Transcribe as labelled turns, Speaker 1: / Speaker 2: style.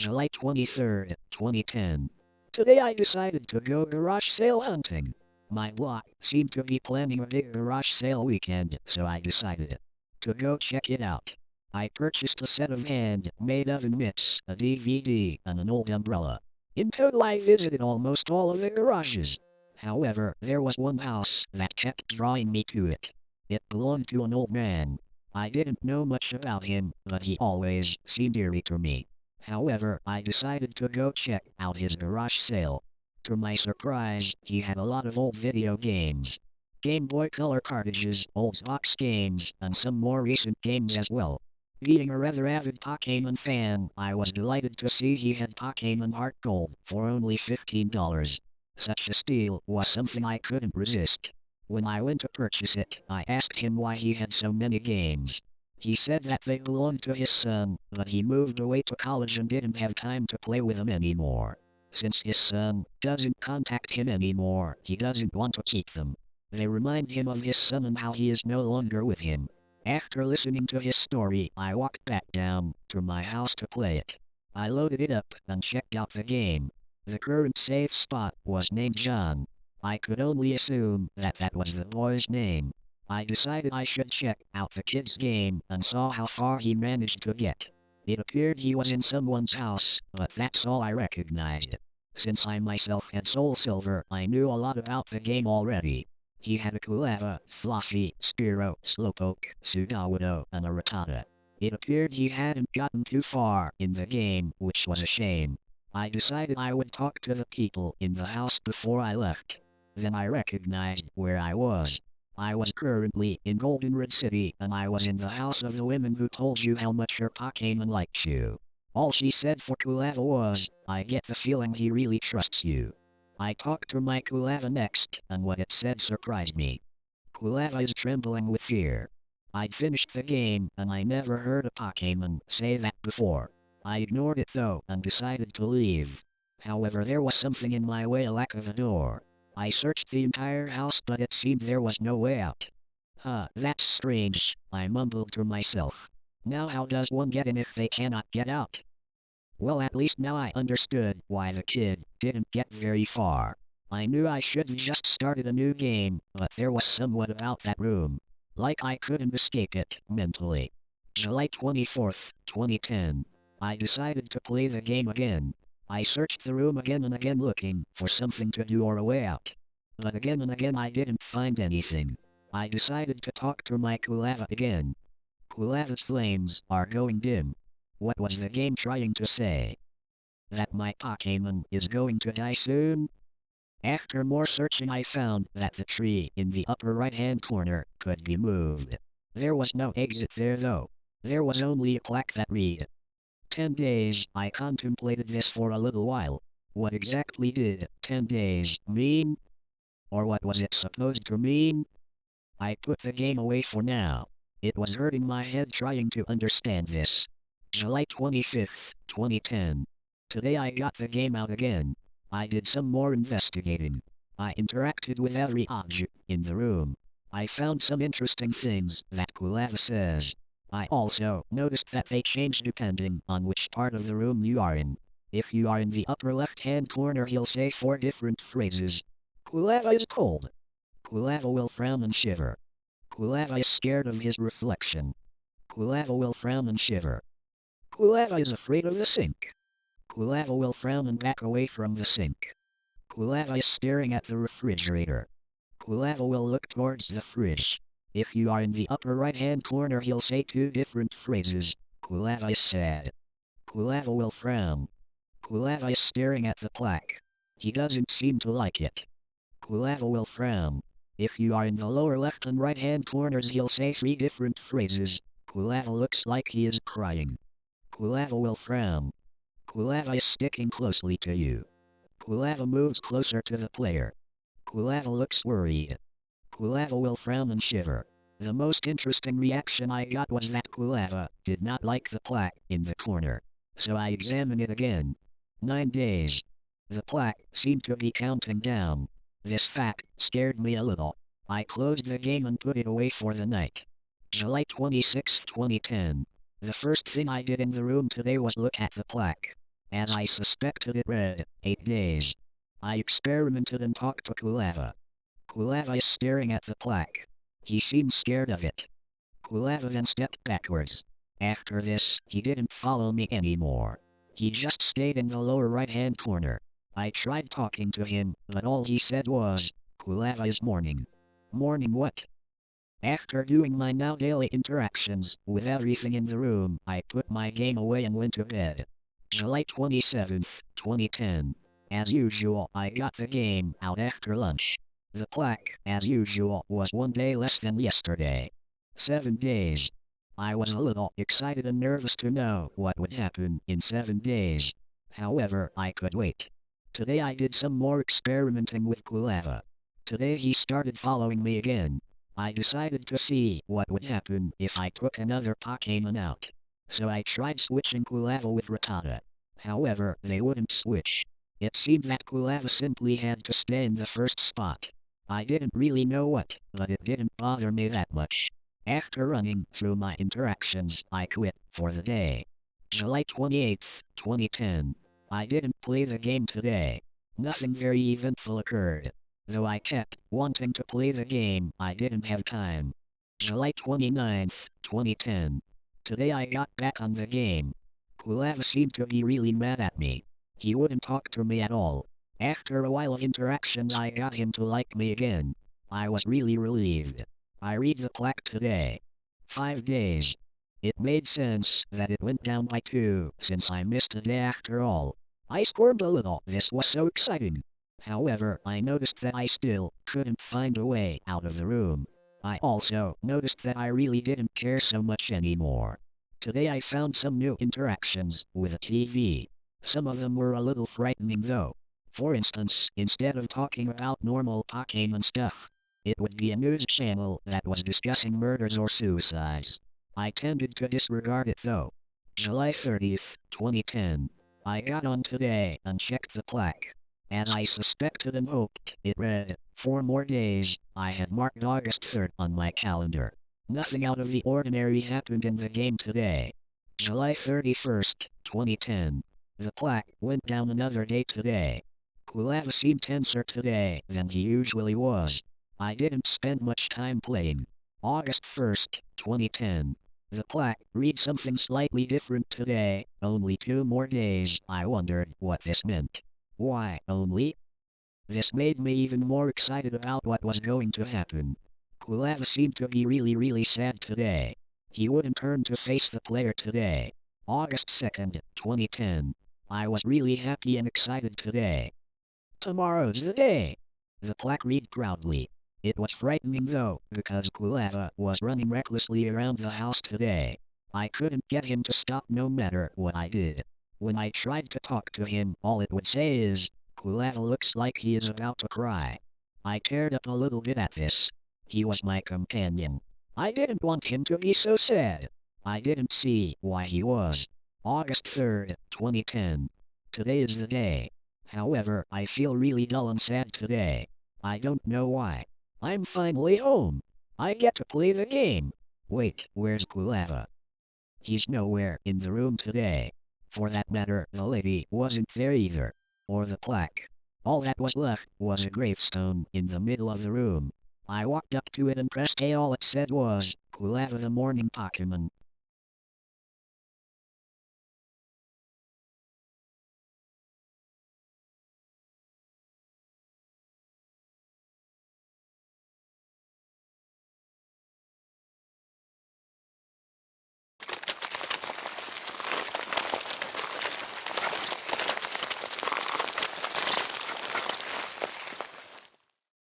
Speaker 1: July 23rd, 2010. Today I decided to go garage sale hunting. My block seemed to be planning a big garage sale weekend, so I decided to go check it out. I purchased a set of handmade oven mitts, a DVD, and an old umbrella. In total I visited almost all of the garages. However, there was one house that kept drawing me to it. It belonged to an old man. I didn't know much about him, but he always seemed eerie to me. However, I decided to go check out his garage sale. To my surprise, he had a lot of old video games. Game Boy Color cartridges, old box games, and some more recent games as well. Being a rather avid Pokémon fan, I was delighted to see he had Pokémon Heart Gold for only $15. Such a steal was something I couldn't resist. When I went to purchase it, I asked him why he had so many games. He said that they belonged to his son, but he moved away to college and didn't have time to play with them anymore. Since his son doesn't contact him anymore, he doesn't want to keep them. They remind him of his son and how he is no longer with him. After listening to his story, I walked back down to my house to play it. I loaded it up and checked out the game. The current safe spot was named John. I could only assume that that was the boy's name. I decided I should check out the kid's game and saw how far he managed to get. It appeared he was in someone's house, but that's all I recognized. Since I myself had Soul Silver, I knew a lot about the game already. He had a Quilava, Fluffy, Spearow, Slowpoke, Sudowoodo, and a Rattata. It appeared he hadn't gotten too far in the game, which was a shame. I decided I would talk to the people in the house before I left. Then I recognized where I was. I was currently in Goldenrod City, and I was in the house of the woman who told you how much her Pokémon likes you. All she said for Quilava was, "I get the feeling he really trusts you." I talked to my Quilava next, and what it said surprised me. Quilava is trembling with fear. I'd finished the game, and I never heard a Pokémon say that before. I ignored it though, and decided to leave. However, there was something in my way, a lack of a door. I searched the entire house, but it seemed there was no way out. That's strange, I mumbled to myself. Now how does one get in if they cannot get out? Well, at least now I understood why the kid didn't get very far. I knew I should have just started a new game, but there was somewhat about that room. Like I couldn't escape it, mentally. July 24th, 2010. I decided to play the game again. I searched the room again and again looking for something to do or a way out. But again and again I didn't find anything. I decided to talk to my Quilava again. Quilava's flames are going dim. What was the game trying to say? That my Pokémon is going to die soon? After more searching I found that the tree in the upper right-hand corner could be moved. There was no exit there though. There was only a plaque that read, 10 days. I contemplated this for a little while. What exactly did 10 days mean? Or what was it supposed to mean? I put the game away for now. It was hurting my head trying to understand this. July 25th, 2010. Today I got the game out again. I did some more investigating. I interacted with every object in the room. I found some interesting things that Quilava says. I also noticed that they change depending on which part of the room you are in. If you are in the upper left-hand corner, he'll say 4 different phrases. Quilava is cold. Quilava will frown and shiver. Quilava is scared of his reflection. Quilava will frown and shiver. Quilava is afraid of the sink. Quilava will frown and back away from the sink. Quilava is staring at the refrigerator. Quilava will look towards the fridge. If you are in the upper right-hand corner, he'll say 2 different phrases. Quilava is sad. Quilava will frown. Quilava is staring at the plaque. He doesn't seem to like it. Quilava will frown. If you are in the lower left and right-hand corners, he'll say 3 different phrases. Quilava looks like he is crying. Quilava will frown. Quilava is sticking closely to you. Quilava moves closer to the player. Quilava looks worried. Quilava will frown and shiver. The most interesting reaction I got was that Quilava did not like the plaque in the corner. So I examined it again. 9 days. The plaque seemed to be counting down. This fact scared me a little. I closed the game and put it away for the night. July 26, 2010. The first thing I did in the room today was look at the plaque. As I suspected, it read 8 days. I experimented and talked to Quilava. Quilava is staring at the plaque. He seemed scared of it. Quilava then stepped backwards. After this, he didn't follow me anymore. He just stayed in the lower right-hand corner. I tried talking to him, but all he said was, Quilava is mourning. Mourning what? After doing my now daily interactions with everything in the room, I put my game away and went to bed. July 27th, 2010. As usual, I got the game out after lunch. The plaque, as usual, was 1 day less than yesterday. 7 days. I was a little excited and nervous to know what would happen in 7 days. However, I could wait. Today I did some more experimenting with Quilava. Today he started following me again. I decided to see what would happen if I took another Pokemon out. So I tried switching Quilava with Rattata. However, they wouldn't switch. It seemed that Quilava simply had to stay in the first spot. I didn't really know what, but it didn't bother me that much. After running through my interactions, I quit for the day. July 28th, 2010. I didn't play the game today. Nothing very eventful occurred. Though I kept wanting to play the game, I didn't have time. July 29th, 2010. Today I got back on the game. Quilava seemed to be really mad at me. He wouldn't talk to me at all. After a while of interactions, I got him to like me again. I was really relieved. I read the plaque today. 5 days. It made sense that it went down by 2, since I missed a day after all. I squirmed a little, this was so exciting. However, I noticed that I still couldn't find a way out of the room. I also noticed that I really didn't care so much anymore. Today I found some new interactions with a TV. Some of them were a little frightening though. For instance, instead of talking about normal Pokemon stuff, it would be a news channel that was discussing murders or suicides. I tended to disregard it though. July 30th, 2010. I got on today and checked the plaque. As I suspected and hoped, it read 4 more days. I had marked August 3rd on my calendar. Nothing out of the ordinary happened in the game today. July 31st, 2010. The plaque went down another day today. Quilava seemed tenser today than he usually was. I didn't spend much time playing. August 1st, 2010. The plaque read something slightly different today. Only 2 more days. I wondered what this meant. Why only? This made me even more excited about what was going to happen. Quilava seemed to be really sad today. He wouldn't turn to face the player today. August 2nd, 2010. I was really happy and excited today. Tomorrow's the day. The plaque read proudly. It was frightening though, because Quilava was running recklessly around the house today. I couldn't get him to stop no matter what I did. When I tried to talk to him, all it would say is, Quilava looks like he is about to cry. I teared up a little bit at this. He was my companion. I didn't want him to be so sad. I didn't see why he was. August 3rd, 2010. Today is the day. However, I feel really dull and sad today. I don't know why. I'm finally home. I get to play the game. Wait, where's Quilava? He's nowhere in the room today. For that matter, the lady wasn't there either. Or the plaque. All that was left was a gravestone in the middle of the room. I walked up to it and pressed A. All it said was, Quilava the Mourning Pokemon.